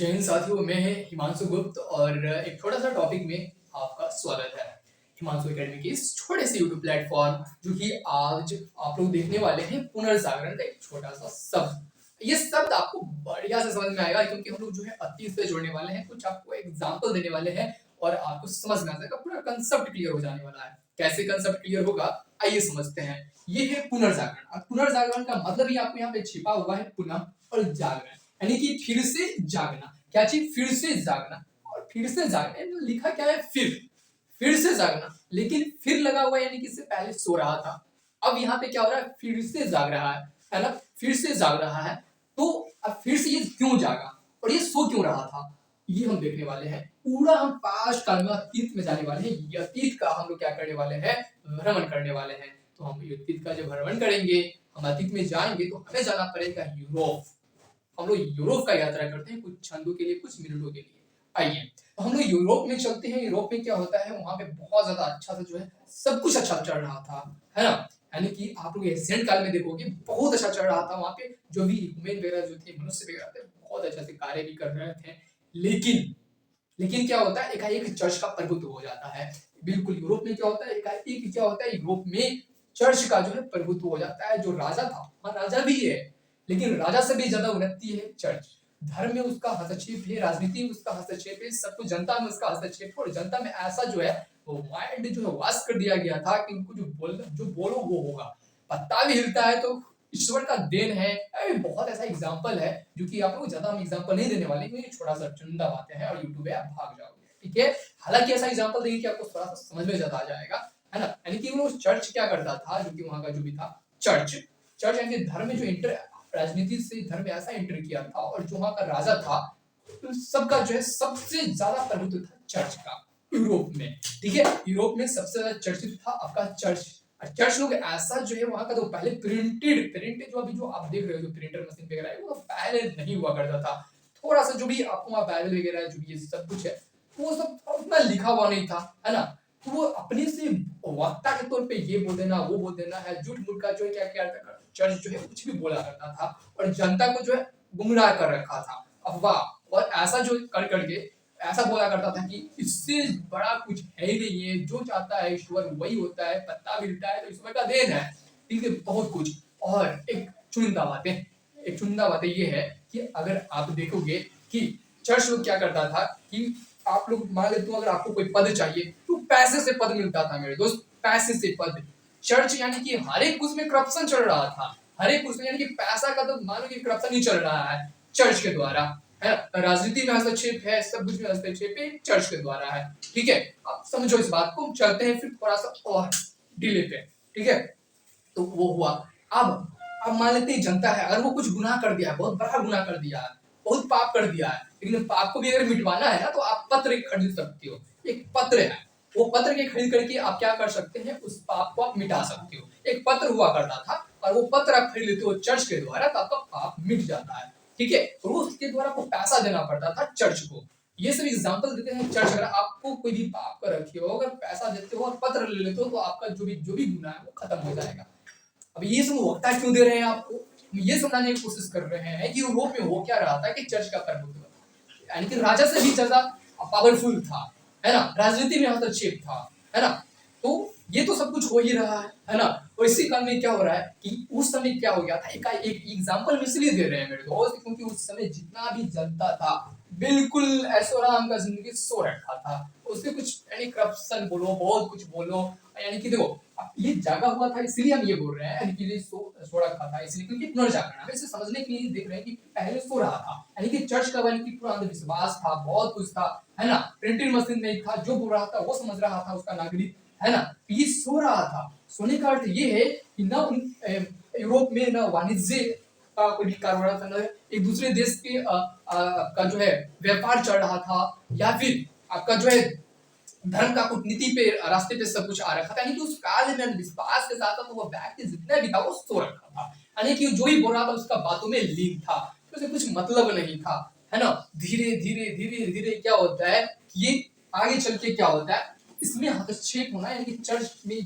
जय हिंद साथियों, मैं हिमांशु गुप्त और एक छोटा सा टॉपिक में आपका स्वागत है। हिमांशु एकेडमी के इस छोटे से यूट्यूब प्लेटफॉर्म जो कि आज आप लोग देखने वाले हैं पुनर्जागरण का एक छोटा सा शब्द। ये शब्द आपको बढ़िया से समझ में आएगा क्योंकि हम लोग जो है अतीत से जोड़ने वाले हैं, कुछ आपको एग्जाम्पल देने वाले हैं और आपको समझ में आ जाएगा, पूरा कंसेप्ट क्लियर हो जाने वाला है। कैसे कंसेप्ट क्लियर होगा आइए समझते हैं। ये है पुनर्जागरण। पुनर्जागरण का मतलब ही आपको यहाँ पे छिपा हुआ है, पुनः और जागरण, यानी कि फिर से जागना। क्या चीज? फिर से जागना। और फिर से जागना लिखा क्या है? फिर से जागना, लेकिन फिर लगा हुआ यानी कि इससे पहले सो रहा था, अब यहाँ पे क्या हो रहा है? फिर से जाग रहा है ना? फिर से जाग रहा है। तो अब फिर से ये क्यों जागा और ये सो क्यों रहा था, ये हम देखने वाले हैं। पूरा हम पास्ट काल में अतीत में जाने वाले हैं। ये अतीत का हम लोग क्या करने वाले हैं? भ्रमण करने वाले हैं। तो हम अतीत का जब भ्रमण करेंगे, हम अतीत में जाएंगे तो हमें जाना पड़ेगा यूरोप। हम लोग यूरोप का यात्रा करते हैं कुछ क्षणों के लिए, कुछ मिनटों के लिए। आइए तो हम लोग यूरोप में चलते हैं। यूरोप में क्या होता है? वहां पे बहुत ज्यादा अच्छा से जो है सब कुछ अच्छा चल रहा था, है ना? यानी कि आप लोग एशियन काल में देखोगे बहुत अच्छा चल रहा था। वहां पे जो भी ह्यूमन वगैरह जो थे, मनुष्य वगैरह थे, बहुत अच्छे से कार्य भी कर रहे थे। लेकिन लेकिन क्या होता है? एकाएक चर्च का प्रभुत्व हो जाता है। बिल्कुल यूरोप में क्या होता है? एकाएक क्या होता है? यूरोप में चर्च का जो है प्रभुत्व हो जाता है। जो राजा था, हाँ राजा भी है, लेकिन राजा से भी ज्यादा उन्नति है चर्च। धर्म में उसका हस्तक्षेप है, राजनीति में उसका हस्तक्षेप है, सब कुछ जनता में उसका हस्तक्षेप है। और जनता में ऐसा जो है वो माइंड जो है वास कर दिया गया था कि उनको जो बोलो वो होगा। पत्ता भी हिलता है तो ईश्वर का देन है। अरे बहुत ऐसा एग्जाम्पल है जो कि आप लोग ज्यादा हम एग्जाम्पल नहीं देने वाले क्योंकि छोटा सा चुनिंदा बातें हैं और यूट्यूब पे आप भाग जाओगे, ठीक है। हालांकि ऐसा एग्जाम्पल देंगे कि आपको थोड़ा सा समझ में ज्यादा आ जाएगा, है ना। यानी कि वो चर्च क्या करता था, जो कि वहां का जो भी था चर्च चर्च यानी धर्म में जो इंटर राजनीति से धर्म ऐसा एंटर किया था। और जो वहां का राजा था सबका जो है सबसे ज्यादा प्रभुत्व था चर्च का यूरोप में, ठीक है। यूरोप में सबसे ज्यादा चर्चित था आपका चर्च। चर्च लोग ऐसा जो है वहां का तो पहले प्रिंटेड जो अभी जो आप देख रहे हो जो प्रिंटर मशीन वगैरह है वो पहले नहीं हुआ करता था। थोड़ा सा जो भी आपको वहां बाइबल वगैरह जो भी ये सब कुछ है वो सब उतना लिखा हुआ नहीं था, है ना। तो वो अपने से वक्ता के तौर पे ये बोल देना वो बोल देना है, झूठ मूठ का जो है क्या क्या चर्च जो है कुछ भी बोला करता था और जनता को जो है गुमराह कर रखा था, अफवाह। और ऐसा जो कर करके ऐसा बोला करता था कि इससे बड़ा कुछ है ही नहीं है, जो चाहता है ईश्वर वही होता है, पत्ता मिलता है तो ईश्वर का देन है, ठीक है, बहुत कुछ। और एक चुनिंदा बातें ये है कि अगर आप देखोगे कि चर्च लोग क्या करता था कि आप लोग मान लेते हो अगर आपको कोई पद चाहिए तो पैसे से पद मिलता था मेरे दोस्त, पैसे से पद। चर्च यानी कि हर एक उसमें करप्शन चल रहा था, हर एक उसमें यानी कि पैसा का तो मानो कि करप्शन ही चल रहा है चर्च के द्वारा, है। राजनीति में हस्तक्षेप है, सब कुछ में हस्तक्षेप है चर्च के द्वारा है, ठीक है। अब समझो इस बात को। चलते हैं फिर थोड़ा सा और डिले पे, ठीक है। तो वो हुआ। अब मान लेते हैं जनता है, अगर वो कुछ गुनाह कर दिया है, बहुत बड़ा गुनाह कर दिया है, बहुत पाप कर दिया है, लेकिन पाप को भी अगर मिटवाना है ना तो आप पत्र खरीद सकते हो। एक पत्र है, वो पत्र के खरीद करके आप क्या कर सकते हैं? उस पाप को आप मिटा सकते हो। एक पत्र हुआ करता था और वो पत्र आप खरीद लेते हो चर्च के द्वारा तो आपका पाप मिट जाता है, ठीक है। और उसके द्वारा आपको पैसा देना पड़ता था चर्च को। ये सब एग्जाम्पल देते हैं चर्च। अगर आपको कोई भी पाप कर रखे हो, अगर पैसा देते हो और पत्र ले लेते हो तो आपका जो भी गुनाह है वो खत्म हो जाएगा। अब ये सब वक्ता क्यों दे रहे हैं आपको? हम ये समझाने की कोशिश कर रहे हैं कि यूरोप में हो क्या रहा था कि चर्च का प्रभुत्व यानी कि राजा से भी ज्यादा पावरफुल था, है ना। राजनीति में हस्तक्षेप था, है ना। तो ये तो सब कुछ हो ही रहा है ना। और इसी काल में क्या हो रहा है कि उस समय क्या हो गया था, एक एग्जाम्पल हम इसलिए दे रहे हैं मेरे दोस्त क्योंकि उस समय जितना भी जनता था बिल्कुल ऐशोआराम का जिंदगी सो रखा था। उसके कुछ यानी करप्शन बोलो, बहुत कुछ बोलो, यानी कि देखो ये जागा हुआ था इसलिए हम ये बोल रहे हैं, यानी कि सो रखा था इसलिए क्योंकि पुनर्जागरण हम इसे समझने के लिए देख रहे हैं कि पहले सो रहा था, यानी कि चर्च का यानी कि पूरा अंधविश्वास था, बहुत कुछ था, है ना। प्रिंटिंग मशीन नहीं था, जो बोल रहा था वो समझ रहा था उसका नागरिक, है ना। ये सो रहा था। सोने का अर्थ ये है कि न यूरोप में न वाणिज्य का कोई कारोबार था, न एक दूसरे देश के का जो है व्यापार चल रहा था, या फिर आपका जो है धर्म का कूटनीति पे रास्ते पे सब कुछ आ रखा था। यानी कि उस काल में विश्वास के साथ तो वो व्यक्ति जितना भी था वो सो रखा था, यानी कि जो ही बोल रहा था उसका बातों में लीन था, तो उसे कुछ मतलब नहीं था, है ना। धीरे धीरे धीरे धीरे क्या होता है कि ये आगे चल के क्या होता है, इसमें हस्तक्षेप होना, यानी कि चर्च में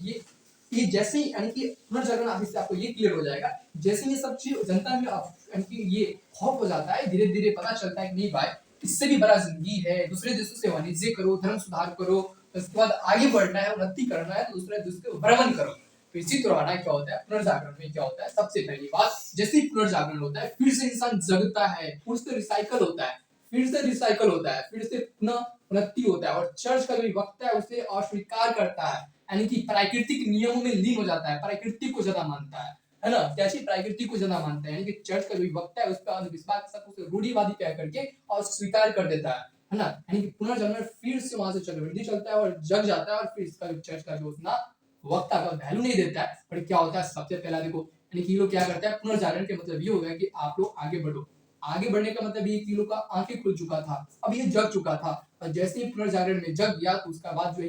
ये जैसे ही यानी कि पुनर्जागरण आदि से आपको ये क्लियर हो जाएगा। जैसे ये सब चीज जनता में यानी कि ये खौफ हो जाता है, धीरे धीरे पता चलता है कि नहीं भाई इससे भी बड़ा जिंदगी है, दूसरे देशों से वाणिज्य करो, धर्म सुधार करो, उसके बाद आगे बढ़ना है, उन्नति करना है, तो दूसरे देश के भ्रमण करो। तो इसी दौरान क्या होता है, पुनर्जागरण में क्या होता है, सबसे पहली बात, जैसे ही पुनर्जागरण होता है फिर से इंसान जगता है, फिर से रिसाइकल होता है, फिर से रिसाइकल होता है, फिर से पुनः उन्नति होता है, और चर्च का जो वक्त है उसे अस्वीकार करता है, यानी कि प्राकृतिक नियमों में लीन हो जाता है, प्रकृति को ज्यादा मानता है ना, कैसी प्रकृति को ज्यादा मानता है, यानी कि चर्च का जो वक्त है उस पर अंधविश्वास सब कुछ रूढ़िवादी कह करके और स्वीकार कर देता है ना, यानी कि पुनर्जन्म फिर से वहां से चक्रवृद्धि चलता है और जग जाता है, और फिर इसका जो चर्च का जो उतना वक्त का वैल्यू नहीं देता है। पर क्या होता है, सबसे पहला देखो, यानी कि लोग क्या करते हैं, पुनर्जागरण के मतलब ये हो गया कि आप लोग आगे बढ़ो, आगे बढ़ने का मतलब ये कि लोग का आंखें खुल चुका था, अब ये जग चुका था, और जैसे ही पुनर्जागरण में जग गया तो उसका बाद जो है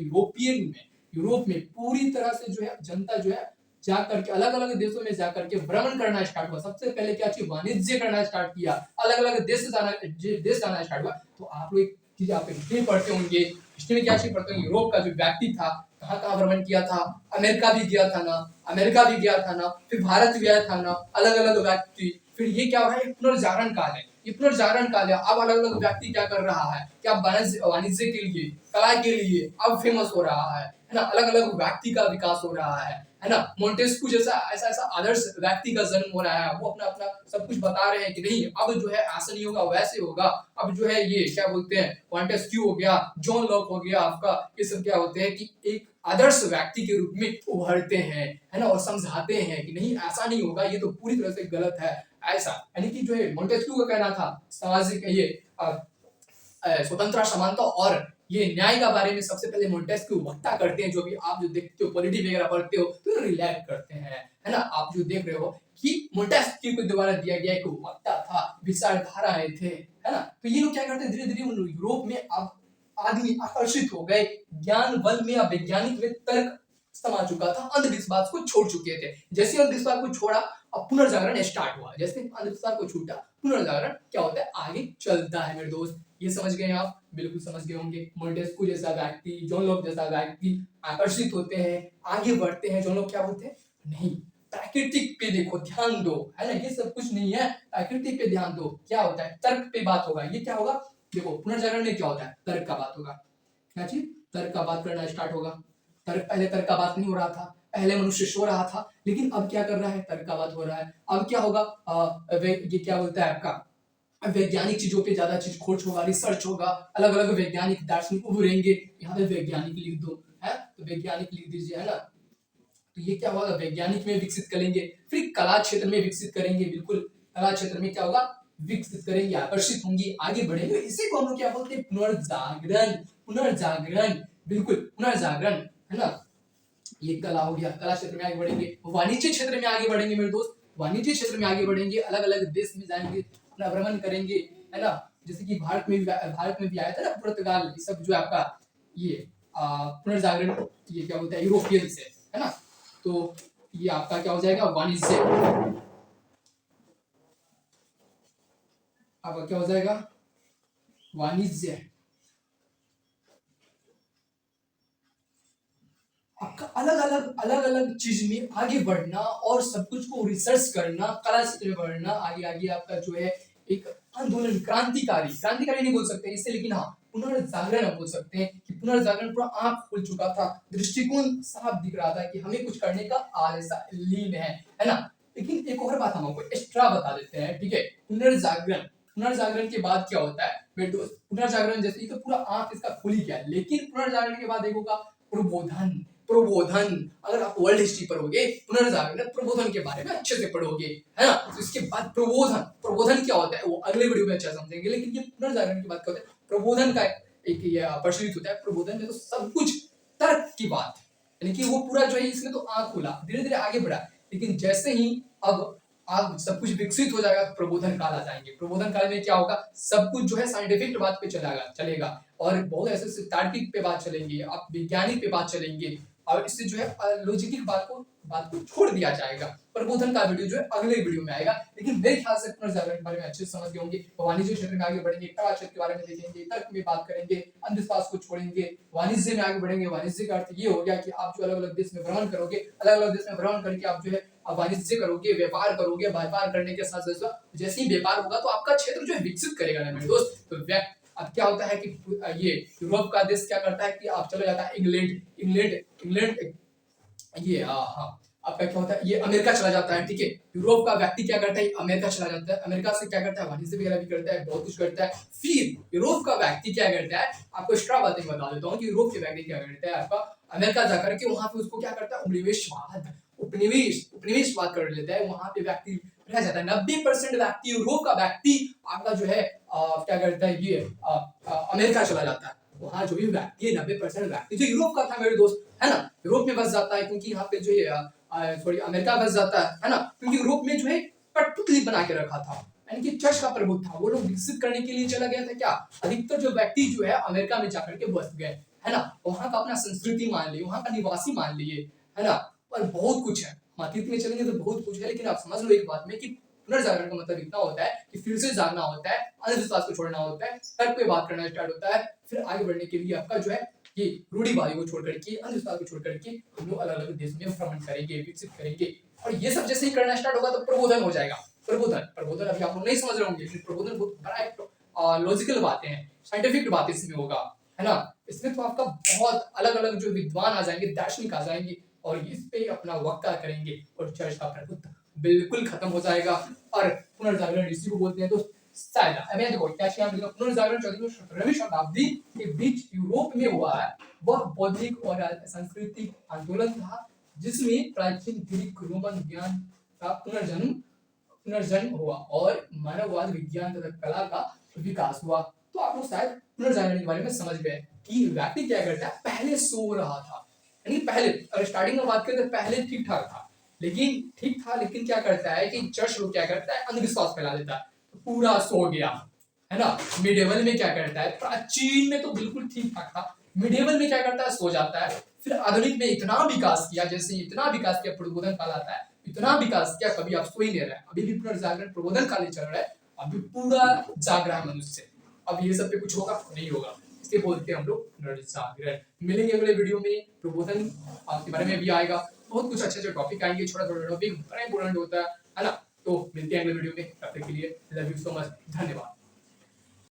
यूरोप में पूरी तरह से जो है जनता जो है जाकर के अलग अलग देशों में जाकर के भ्रमण करना स्टार्ट हुआ। सबसे पहले क्या चीज, वाणिज्य करना स्टार्ट किया, अलग अलग देश जाना स्टार्ट हुआ। तो आप लोग चीज आप हिस्ट्री पढ़ते होंगे, हिस्ट्री में क्या चीज पढ़ते होंगे, यूरोप का जो व्यक्ति था कहाँ कहाँ भ्रमण किया था, अमेरिका भी गया था ना, फिर भारत गया था ना, अलग अलग व्यक्ति, फिर ये क्या है, पुनर्जागरण काल है, ये पुनर्जागरण काल है। अब अलग अलग व्यक्ति क्या कर रहा है, क्या वाणिज्य के लिए, कला के लिए अब फेमस हो रहा है ना, अलग अलग व्यक्ति का विकास हो रहा है ना, मोंटेस्क्यू जैसा ऐसा ऐसा आदर्श व्यक्ति का जन्म हो रहा है, वो अपना अपना सब कुछ बता रहे हैं कि नहीं अब जो है ऐसा नहीं होगा वैसे होगा, अब जो है ये क्या बोलते हैं, मोंटेस्क्यू हो गया, जॉन लॉक हो गया, आपका ये सब क्या होते हैं कि एक आदर्श व्यक्ति के रूप में उभरते हैं, है ना, और समझाते हैं कि नहीं ऐसा नहीं होगा, ये तो पूरी तरह से गलत है ऐसा, यानी कि जो है मोंटेस्क्यू का कहना था सामाजिक ये स्वतंत्रता, समानता और ये न्याय का बारे में सबसे पहले मोंटेस्क्यू वक्ता करते हैं। जो भी आप जो देखते हो पॉलिटी वगैरह पढ़ते हो तो रिलेट करते हैं, है ना, आप जो देख रहे हो कि मोंटेस्क्यू को द्वारा दिया गया एक वक्ता था, विचारधाराएं थे, है ना। तो ये लोग क्या करते हैं, धीरे धीरे यूरोप में अब आदमी आकर्षित हो गए, ज्ञान बल में, वैज्ञानिक में तर्क समा चुका था, अंधविश्वास को छोड़ चुके थे। जैसे अंधविश्वास को छोड़ा अब पुनर्जागरण स्टार्ट हुआ, जैसे अंधविश्वास को छूटा पुनर्जागरण क्या होता है, आगे चलता है मेरे दोस्त। ये समझ गए आप, बिल्कुल समझ गए होंगे। मोंटेस्क्यू जैसा व्यक्ति, जॉन लॉक जैसा व्यक्ति आकर्षित होते हैं, आगे बढ़ते हैं। जॉन लॉक क्या बोलते हैं, नहीं प्राकृतिक पे देखो, ध्यान दो, है ना, ये सब कुछ नहीं है, प्राकृतिक पे ध्यान दो। क्या होता है, तर्क पे बात होगा। ये क्या होगा, देखो पुनर्जागरण में क्या होता है, तर्क का बात होगा। क्या चीज, तर्क का बात करना स्टार्ट होगा। पहले तर्क का बात नहीं हो रहा था, पहले मनुष्य सो रहा था, लेकिन अब क्या कर रहा है, तर्क का बात हो रहा है। अब क्या होगा, ये क्या बोलता है आपका, वैज्ञानिक चीजों पे ज्यादा चीज खोज होगा, रिसर्च होगा, अलग अलग वैज्ञानिक दार्शनिक उभरेंगे। यहाँ पे वैज्ञानिक लिख दो, है तो वैज्ञानिक लिख दीजिए, है ना। तो ये क्या होगा, वैज्ञानिक में विकसित करेंगे, फिर कला क्षेत्र में विकसित करेंगे, बिल्कुल कला क्षेत्र में क्या होगा, विकसित करेंगे, आकर्षित होंगे, आगे बढ़ेंगे। इसी को हम लोग क्या बोलते हैं, पुनर्जागरण। पुनर्जागरण, बिल्कुल पुनर्जागरण, है ना। ये कला हो गया, कला क्षेत्र में आगे बढ़ेंगे, वाणिज्य क्षेत्र में आगे बढ़ेंगे मेरे दोस्त, वाणिज्य क्षेत्र में आगे बढ़ेंगे, अलग अलग देश में जाएंगे, अपना भ्रमण करेंगे, है ना। जैसे कि भारत में भी आया था ना पुर्तगाल, ये सब जो है आपका ये पुनर्जागरण, ये क्या बोलते हैं, यूरोपियन से, है ना। तो ये आपका क्या हो जाएगा, वाणिज्य, आपका क्या हो जाएगा, वाणिज्य। आपका अलग अलग चीज में आगे बढ़ना और सब कुछ को रिसर्च करना, कला क्षेत्र में बढ़ना, आगे आगे आपका जो है एक आंदोलन, क्रांतिकारी नहीं बोल सकते इसे, लेकिन हाँ पुनर्जागरण हम बोल सकते हैं कि पुनर्जागरण पूरा आंख खुल चुका था, दृष्टिकोण साफ दिख रहा था कि हमें कुछ करने का आलसा लीन है ना। लेकिन एक और बात हम आपको एक्स्ट्रा बता देते हैं, ठीक है। पुनर्जागरण के बाद क्या होता है मेरे दोस्त, पुनर्जागरण जैसे ही तो पूरा आंख इसका खुल ही गया, लेकिन पुनर्जागरण के बाद देखोगा प्रबोधन। प्रबोधन, अगर आप वर्ल्ड हिस्ट्री पढ़ोगे, पुनर्जागरण प्रबोधन के बारे में अच्छे से पढ़ोगे, है ना। तो इसके बाद प्रबोधन क्या होता है वो अगले वीडियो में अच्छा समझेंगे, लेकिन ये पुनर्जागरण की बात क्या होता है, प्रबोधन का एक ये प्रचलित होता है। प्रबोधन में तो सब कुछ तर्क की बात, यानी कि वो पूरा जो है इसमें तो आंख खुला, धीरे धीरे आगे बढ़ा, लेकिन जैसे ही अब सब कुछ विकसित हो जाएगा तो प्रबोधन काल आ जाएंगे। प्रबोधन काल में क्या होगा, सब कुछ जो है साइंटिफिक बात पे चलेगा और बहुत ऐसे तार्किक पे बात चलेंगे, आप वैज्ञानिक पे बात चलेंगे, और इससे जो है लॉजिकल बात को छोड़ दिया जाएगा। प्रबोधन का वीडियो जो है अगले वीडियो में आएगा, लेकिन मेरे ख्याल से पुनर्जागरण के बारे में अच्छे से समझ गए होंगे। वाणिज्य क्षेत्र में आगे बढ़ेंगे, कला क्षेत्र के बारे में देखेंगे, तर्क में बात करेंगे, अंधविश्वास को छोड़ेंगे, वाणिज्य में आगे बढ़ेंगे। वाणिज्य का अर्थ ये हो गया कि आप जो अलग अलग देश में भ्रमण करोगे, अलग अलग देश में भ्रमण करके आप जो है वाणिज्य करोगे, व्यापार करोगे, व्यापार करने के साथ साथ जैसे ही व्यापार होगा तो आपका क्षेत्र जो है विकसित करेगा ना मेरे दोस्त। तो क्या होता है कि ये यूरोप का देश क्या करता है कि आप चले जाता है इंग्लैंड इंग्लैंड इंग्लैंड ये हाँ आपका क्या होता है ये अमेरिका चला जाता है, ठीक है। यूरोप का व्यक्ति क्या करता है अमेरिका चला जाता है, अमेरिका से क्या करता है वाणिज्य वगैरह भी करता है, बहुत कुछ करता है। फिर यूरोप का व्यक्ति क्या करता है, आपको एक्स्ट्रा बातें बता देता हूँ कि यूरोप के व्यक्ति क्या करता है आपका अमेरिका जाकर के वहां पे उसको क्या करता है उपनिवेशवाद कर लेता है, वहां पे व्यक्ति रह जाता है। 90% व्यक्ति यूरोप का व्यक्ति आपका जो है क्या करता है ये अमेरिका चला जाता है। वहाँ जो भी व्यक्ति है 90% व्यक्ति जो यूरोप का था मेरे दोस्त है ना, यूरोप में बस जाता है, क्योंकि यहाँ पे जो है सॉरी अमेरिका बस जाता है ना, क्योंकि यूरोप में जो है कठपुतली बना के रखा था, यानी कि चर्च का प्रभुत्व था, वो लोग विकसित करने के लिए चला गया था। क्या अधिकतर जो व्यक्ति जो है अमेरिका में जाकर के बस गए है ना, वहाँ का अपना संस्कृति मान लिए, वहाँ का निवासी मान लिए है ना, और बहुत कुछ है। अतीत में चलेंगे तो बहुत कुछ है, लेकिन आप समझ लो एक बात में कि पुनर्जागरण का मतलब इतना होता है कि फिर से जागना होता है, अंधविश्वास को छोड़ना होता है, तर्क पे बात करना स्टार्ट होता है, फिर आगे बढ़ने के लिए आपका जो है ये रूढ़िवादी को छोड़ करके अंधविश्वास को छोड़ करके हम लोग अलग अलग देश में भ्रमण करेंगे, विकसित करेंगे, और ये सब जैसे ही करना स्टार्ट होगा तो प्रबोधन हो जाएगा। प्रबोधन अभी आप लोग नहीं समझ रहे होंगे, लेकिन प्रबोधन बहुत बड़ा एक लॉजिकल बातें हैं, साइंटिफिक बातें इसमें होगा है ना। इसमें तो आपका बहुत अलग अलग जो विद्वान आ जाएंगे, दार्शनिक आ जाएंगे, और इस पे अपना वक्ता करेंगे, और चर्च का प्रभुत्व बिल्कुल खत्म हो जाएगा। और पुनर्जागरण इसी को बोलते हैं। तो शायद मैं देखो क्या यहाँ लिखा, पुनर्जागरण 14वीं शताब्दी के बीच यूरोप में हुआ है, वह बौद्धिक और सांस्कृतिक आंदोलन था जिसमें प्राचीन ग्रीक रोमन ज्ञान का पुनर्जन्म हुआ और मानववाद विज्ञान तथा कला का विकास हुआ। तो आप लोग शायद पुनर्जागरण के बारे में समझ गए कि व्यक्ति क्या करता है, पहले सो रहा था, यानी पहले अगर स्टार्टिंग में बात करें तो पहले ठीक ठाक था, लेकिन क्या करता है कि चर्च लोग क्या करता है अंधविश्वास फैला देता है, तो पूरा सो गया है ना। मिडिवल में क्या करता है, प्राचीन में तो बिल्कुल ठीक ठाक था, मिडिवल में क्या करता है सो जाता है। फिर आधुनिक में इतना विकास किया, जैसे इतना विकास किया, प्रबोधन काल आता है, इतना विकास किया, कभी आप सो ही नहीं रहा है, अभी भी पुनर्जागरण प्रबोधन काल ही चल रहा है, अभी पूरा जाग रहा है मनुष्य। अब ये सब पे कुछ होगा नहीं होगा, इसके बोलते हैं हम लोग पुनर्जागरण। मिलेंगे अगले वीडियो में, प्रबोधन के बारे में भी आएगा, बहुत कुछ अच्छे अच्छे टॉपिक आएंगे, छोटा छोटा टॉपिक बड़ा इंपॉर्टेंट होता है ना। तो मिलते हैं अगले वीडियो में, तब तक के लिए लव यू सो मच, धन्यवाद।